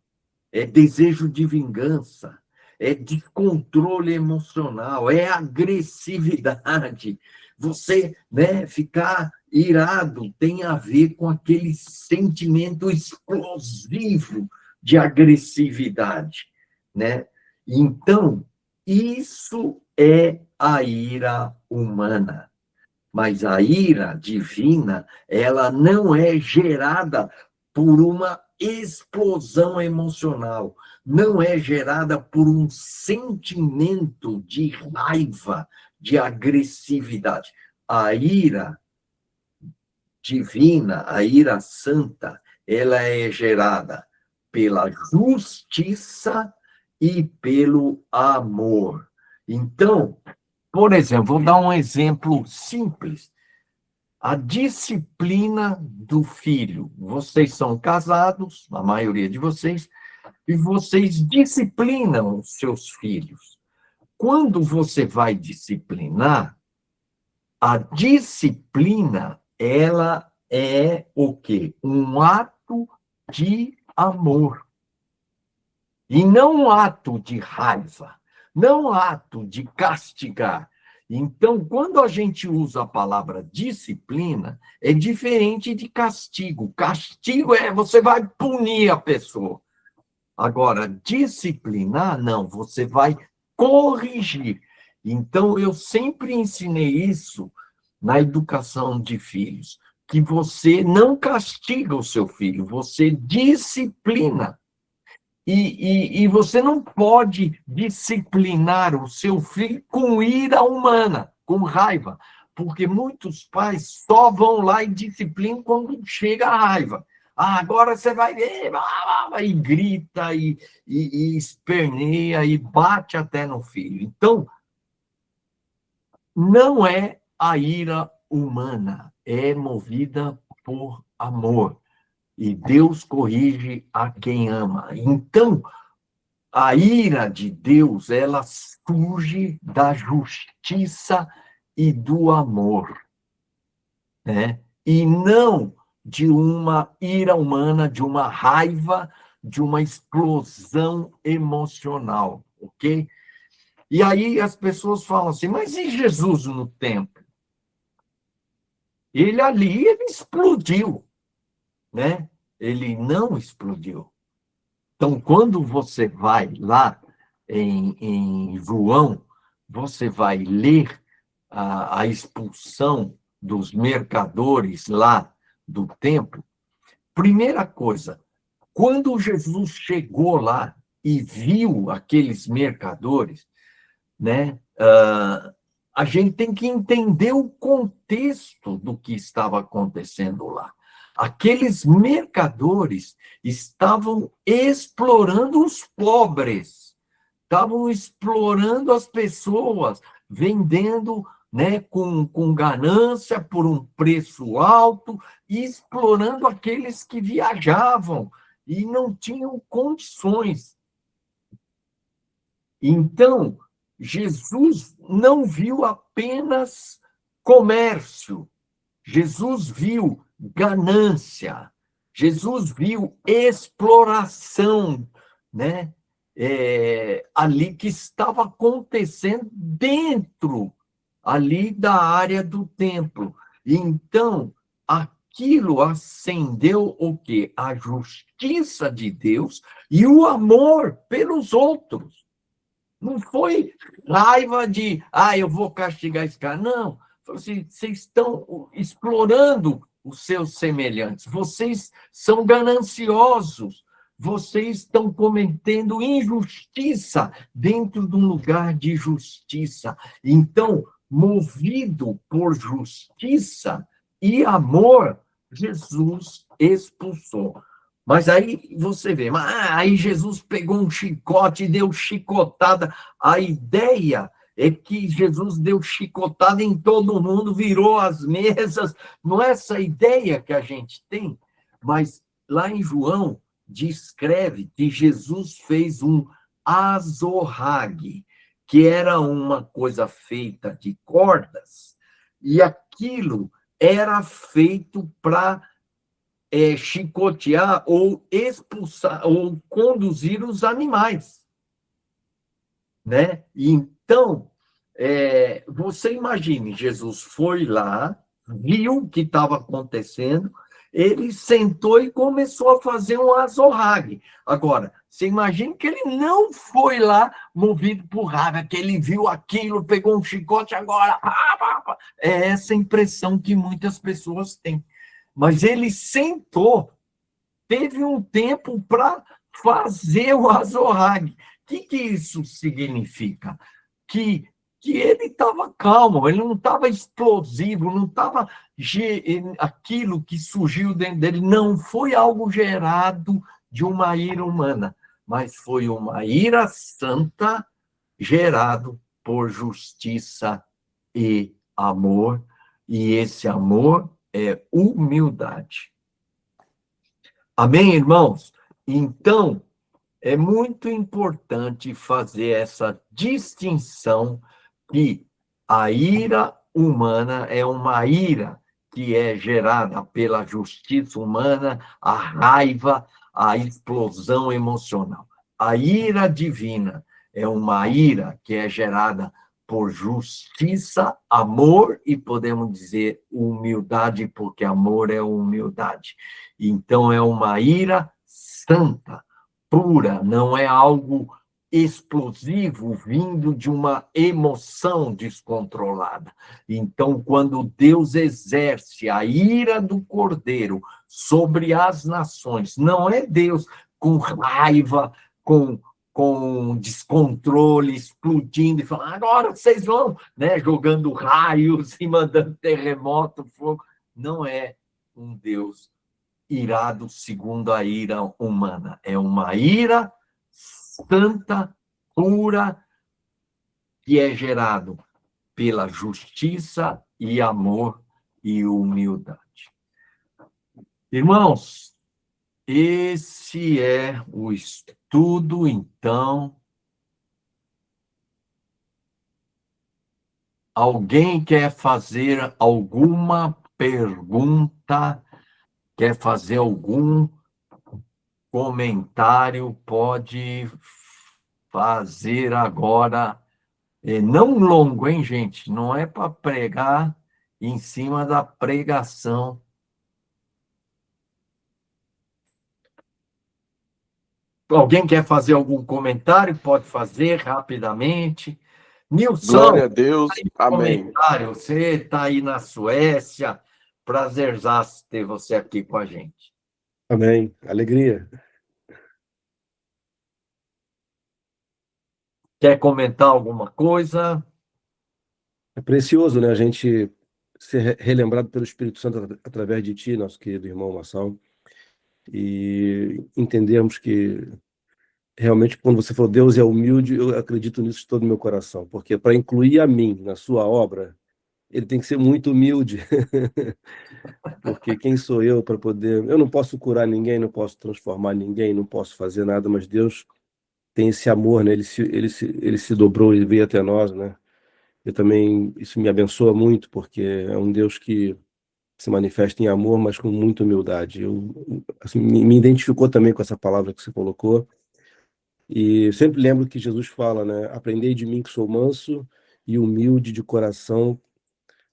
é desejo de vingança, é descontrole emocional, é agressividade. Você, né, ficar irado tem a ver com aquele sentimento explosivo de agressividade, né? Então, isso é a ira humana. Mas a ira divina, ela não é gerada por uma explosão emocional, não é gerada por um sentimento de raiva, de agressividade. A ira divina, a ira santa, ela é gerada pela justiça e pelo amor. Então, por exemplo, vou dar um exemplo simples. A disciplina do filho. Vocês são casados, a maioria de vocês, e vocês disciplinam os seus filhos. Quando você vai disciplinar, a disciplina, ela é o quê? Um ato de amor. E não um ato de raiva, não um ato de castigar. Então, quando a gente usa a palavra disciplina, é diferente de castigo. Castigo é você vai punir a pessoa. Agora, disciplinar, não, você vai corrigir. Então, eu sempre ensinei isso na educação de filhos, que você não castiga o seu filho, você disciplina. E você não pode disciplinar o seu filho com ira humana, com raiva, porque muitos pais só vão lá e disciplinam quando chega a raiva. Ah, agora você vai ver, e grita, e esperneia, e bate até no filho. Então, não é a ira humana, é movida por amor. E Deus corrige a quem ama. Então, a ira de Deus, ela surge da justiça e do amor, né? E não de uma ira humana, de uma raiva, de uma explosão emocional, ok? E aí as pessoas falam assim, mas e Jesus no templo? Ele explodiu, né? Ele não explodiu. Então, quando você vai lá em João, você vai ler a expulsão dos mercadores lá do templo. Primeira coisa, quando Jesus chegou lá e viu aqueles mercadores, né, a gente tem que entender o contexto do que estava acontecendo lá. Aqueles mercadores estavam explorando os pobres, estavam explorando as pessoas, vendendo, né, com ganância por um preço alto, e explorando aqueles que viajavam e não tinham condições. Então, Jesus não viu apenas comércio, Jesus viu ganância, Jesus viu exploração, né? Ali que estava acontecendo dentro ali da área do templo. Então, aquilo acendeu o quê? A justiça de Deus e o amor pelos outros. Não foi raiva de, eu vou castigar esse cara. Não. Falou assim, vocês estão explorando os seus semelhantes. Vocês são gananciosos. Vocês estão cometendo injustiça dentro de um lugar de justiça. Então, movido por justiça e amor, Jesus expulsou. Mas aí você vê, aí Jesus pegou um chicote e deu chicotada. A ideia é que Jesus deu chicotada em todo mundo, virou as mesas. Não é essa ideia que a gente tem, mas lá em João descreve que Jesus fez um azorrague, que era uma coisa feita de cordas, e aquilo era feito para chicotear ou expulsar ou conduzir os animais, né? Então, você imagine, Jesus foi lá, viu o que estava acontecendo, ele sentou e começou a fazer um azorrague. Agora, você imagina que ele não foi lá movido por raiva, que ele viu aquilo, pegou um chicote agora. É essa impressão que muitas pessoas têm. Mas ele sentou, teve um tempo para fazer o azorrague. O que isso significa? Que ele estava calmo, ele não estava explosivo, não estava aquilo que surgiu dentro dele, não foi algo gerado de uma ira humana, mas foi uma ira santa gerado por justiça e amor, e esse amor é humildade. Amém, irmãos? Então, é muito importante fazer essa distinção que a ira humana é uma ira que é gerada pela justiça humana, a raiva, a explosão emocional. A ira divina é uma ira que é gerada por justiça, amor e, podemos dizer, humildade, porque amor é humildade. Então, é uma ira santa, pura, não é algo explosivo vindo de uma emoção descontrolada. Então, quando Deus exerce a ira do Cordeiro sobre as nações, não é Deus com raiva, com descontrole, explodindo e falando, agora vocês vão, né, jogando raios e mandando terremoto, fogo. Não é um Deus irado segundo a ira humana. É uma ira santa, pura, que é gerado pela justiça e amor e humildade. Irmãos, esse é o estudo, então. Alguém quer fazer alguma pergunta? Quer fazer algum comentário? Pode fazer agora Não longo, hein, gente? Não é para pregar em cima da pregação. Alguém quer fazer algum comentário? Pode fazer rapidamente. Nilson, Glória a Deus. Amém. comentário. Você está aí na Suécia. Prazerzaço ter você aqui com a gente. Amém. Alegria. Quer comentar alguma coisa? É precioso, né? A gente ser relembrado pelo Espírito Santo através de ti, nosso querido irmão Massal, e entendermos que realmente, quando você falou Deus é humilde, eu acredito nisso de todo o meu coração, porque para incluir a mim na sua obra, ele tem que ser muito humilde, porque quem sou eu para poder... Eu não posso curar ninguém, não posso transformar ninguém, não posso fazer nada, mas Deus tem esse amor, né? Ele se dobrou e veio até nós, né? Eu também, isso me abençoa muito, porque é um Deus que se manifesta em amor, mas com muita humildade. Assim, me identificou também com essa palavra que você colocou, e sempre lembro que Jesus fala, né? Aprendei de mim que sou manso e humilde de coração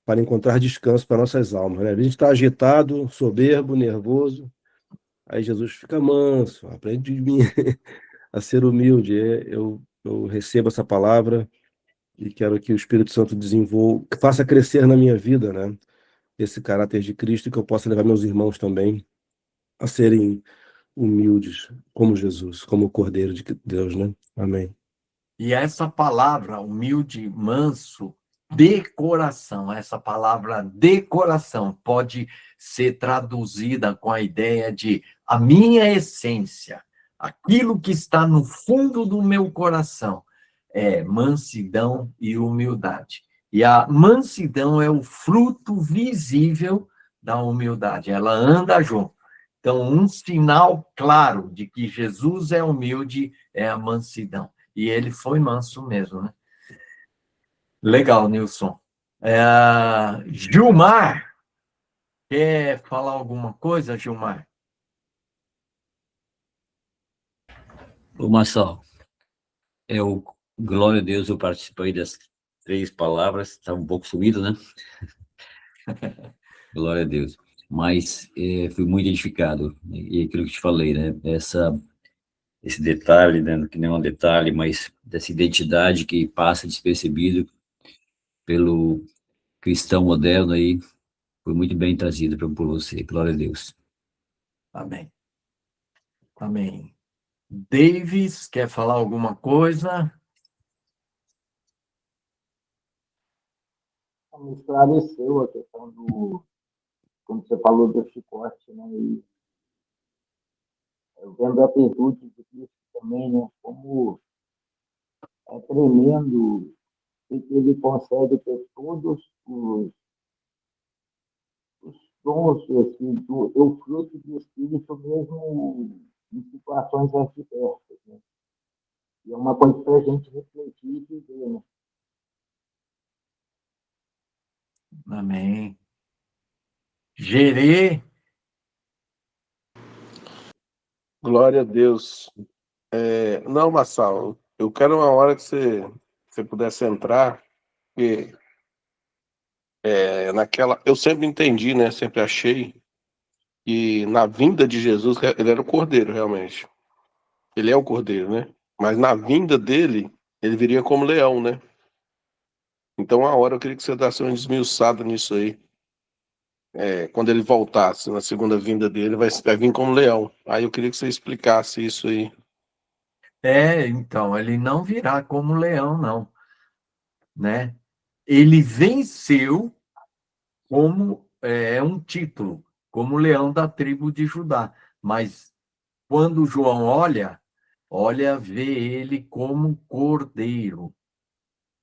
para encontrar descanso para nossas almas, né? A gente está agitado, soberbo, nervoso, aí Jesus fica manso, aprende de mim a ser humilde. Eu recebo essa palavra e quero que o Espírito Santo desenvolva, faça crescer na minha vida, né? Esse caráter de Cristo, que eu possa levar meus irmãos também a serem humildes, como Jesus, como o Cordeiro de Deus, né? Amém. E essa palavra, humilde, manso, de coração, essa palavra de coração pode ser traduzida com a ideia de a minha essência, aquilo que está no fundo do meu coração, é mansidão e humildade. E a mansidão é o fruto visível da humildade, ela anda junto. Então, um sinal claro de que Jesus é humilde é a mansidão. E ele foi manso mesmo, né? Legal, Nilson. Gilmar, quer falar alguma coisa, Gilmar? Ô, Marçal, glória a Deus, eu participei das 3 palavras, estava um pouco sumido, né? Glória a Deus. Mas fui muito edificado, e aquilo que te falei, né? Esse detalhe, né? Que não é um detalhe, mas dessa identidade que passa despercebido pelo cristão moderno aí, foi muito bem trazido por você. Glória a Deus. Amém. Amém. Davis, quer falar alguma coisa? Me esclareceu a questão como você falou do chicote, né? E eu vendo a virtude de Cristo também, né? Como é tremendo que ele consegue ter todos os dons, assim, o fruto do Espírito mesmo em situações adversas, né? E é uma coisa para a gente refletir e viver, né? Amém. Gerê, Glória a Deus. Não, Massal, eu quero uma hora que você pudesse entrar, porque eu sempre entendi, né? Sempre achei que na vinda de Jesus, ele era o Cordeiro, realmente. Ele é o Cordeiro, né? Mas na vinda dele, ele viria como leão, né? Então, uma hora eu queria que você desse uma desmiuçada nisso aí. Quando ele voltasse, na segunda vinda dele, vai vir como leão. Aí eu queria que você explicasse isso aí. então, ele não virá como leão, não, né? Ele venceu como um título, como leão da tribo de Judá, mas quando João olha, vê ele como cordeiro.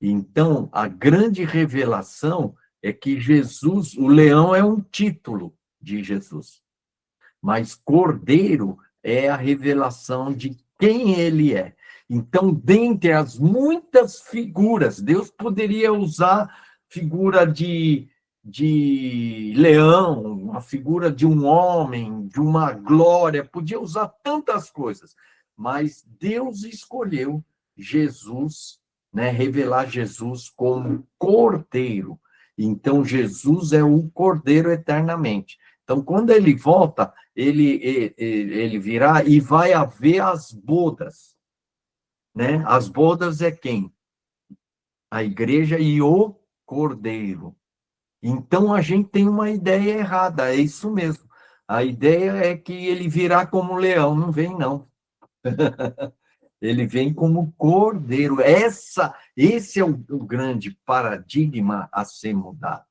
Então, a grande revelação é que Jesus, o leão é um título de Jesus, mas cordeiro é a revelação de quem ele é. Então, dentre as muitas figuras, Deus poderia usar figura de leão, uma figura de um homem, de uma glória, podia usar tantas coisas, mas Deus escolheu Jesus né? Revelar Jesus como Cordeiro. Então, Jesus é o Cordeiro eternamente. Então, quando ele volta, ele virá e vai haver as bodas, né? As bodas é quem? A igreja e o Cordeiro. Então, a gente tem uma ideia errada, é isso mesmo. A ideia é que ele virá como leão, não vem, não. Ele vem como cordeiro. Esse é o grande paradigma a ser mudado,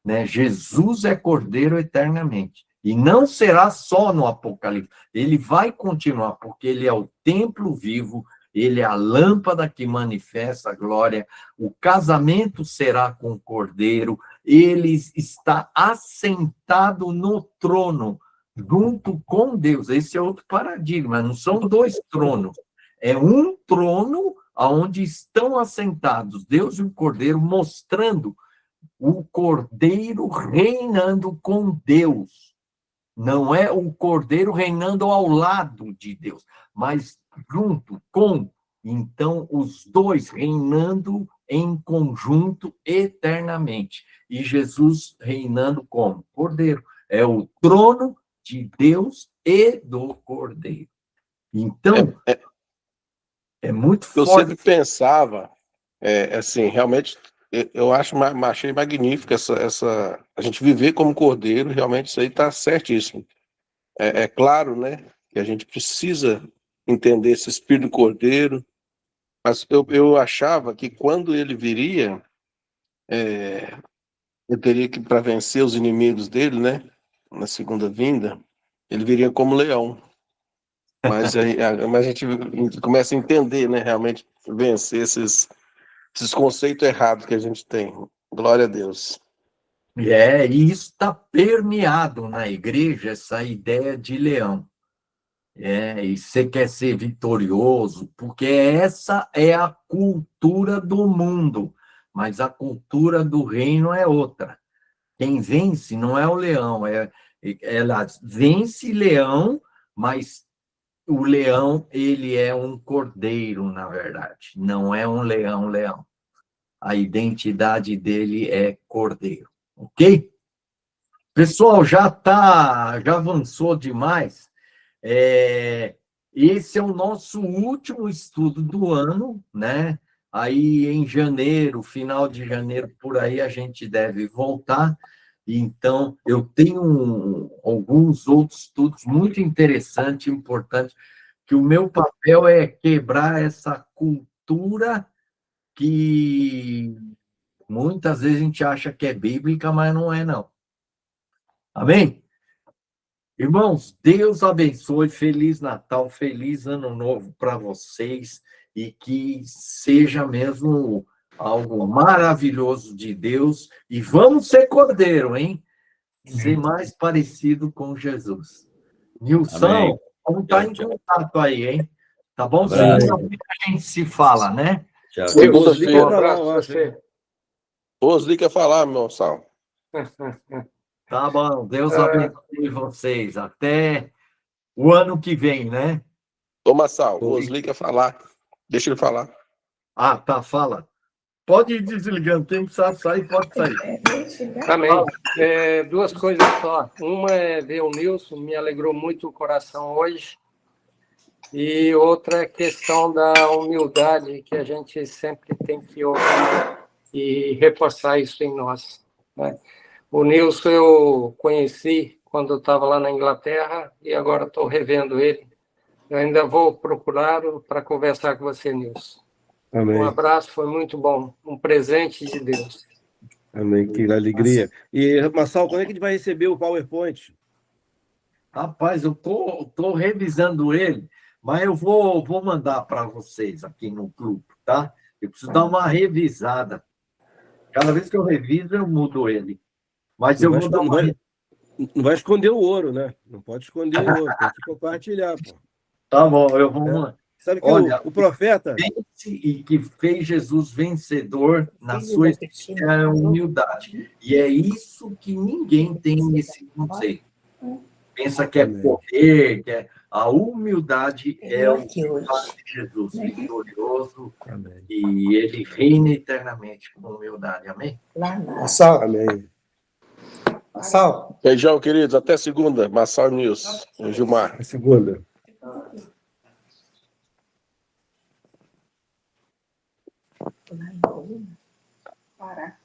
né? Jesus é cordeiro eternamente. E não será só no Apocalipse. Ele vai continuar, porque ele é o templo vivo, ele é a lâmpada que manifesta a glória. O casamento será com o cordeiro. Ele está assentado no trono, junto com Deus. Esse é outro paradigma. Não são dois tronos. É um trono onde estão assentados Deus e o Cordeiro, mostrando o Cordeiro reinando com Deus. Não é o Cordeiro reinando ao lado de Deus, mas junto com. Então, os dois reinando em conjunto eternamente. E Jesus reinando como Cordeiro. É o trono de Deus e do Cordeiro. Então, é muito Eu forte. sempre pensava, assim, realmente, eu achei magnífico a gente viver como cordeiro, realmente isso aí está certíssimo. É claro, né, que a gente precisa entender esse espírito do cordeiro, mas eu achava que quando ele viria, eu teria que, para vencer os inimigos dele, né, na segunda vinda, ele viria como leão. Mas a gente começa a entender, né, realmente vencer esses conceitos errados que a gente tem. Glória a Deus. E isso está permeado na igreja, essa ideia de leão. E você quer ser vitorioso, porque essa é a cultura do mundo, mas a cultura do reino é outra. Quem vence não é o leão, ela vence leão, mas o leão, ele é um cordeiro, na verdade, não é um leão. A identidade dele é cordeiro, ok? Pessoal, já avançou demais. Esse é o nosso último estudo do ano, né? Aí em janeiro, final de janeiro, por aí a gente deve voltar. Então, eu tenho alguns outros estudos muito interessantes, importantes, que o meu papel é quebrar essa cultura que muitas vezes a gente acha que é bíblica, mas não é, não. Amém? Irmãos, Deus abençoe, Feliz Natal, Feliz Ano Novo para vocês e que seja mesmo algo maravilhoso de Deus. E vamos ser cordeiro, hein? Ser mais parecido com Jesus. Nilson, vamos estar em contato aí, hein? Tá bom? Segunda-feira a gente se fala, né? Tchau. Segunda-feira. Um abraço pra você. Osli quer falar, meu Sal. Tá bom, Deus abençoe vocês. Até o ano que vem, né? Toma, Sal. Osli quer falar. Deixa ele falar. Ah, tá, fala. Pode ir desligando, quem precisar sair, pode sair. Amém. Duas coisas só. Uma é ver o Nilson, me alegrou muito o coração hoje. E outra é a questão da humildade, que a gente sempre tem que ouvir e reforçar isso em nós, né? O Nilson eu conheci quando eu estava lá na Inglaterra e agora estou revendo ele. Eu ainda vou procurá-lo para conversar com você, Nilson. Amém. Um abraço, foi muito bom. Um presente de Deus. Amém, que alegria. E, Marçal, quando é que a gente vai receber o PowerPoint? Rapaz, eu tô revisando ele, mas eu vou mandar para vocês aqui no grupo, tá? Eu preciso dar uma revisada. Cada vez que eu reviso, eu mudo ele. Mas eu vou dar uma... Não vai esconder o ouro, né? Não pode esconder o ouro, tem que compartilhar, pô. Tá bom, eu vou... Sabe que Olha, o profeta... E que fez Jesus vencedor na sua essência é humildade. E é isso que ninguém tem nesse conceito. pensa que é Amém. poder, que é... A humildade é o aqui hoje. Pai de Jesus, vitorioso, Amém. e ele reina eternamente com humildade. Amém? Lá na Massal, Amém. Massal, Beijão, queridos. Até segunda. Massal News. Gilmar. A segunda. lá na Pará.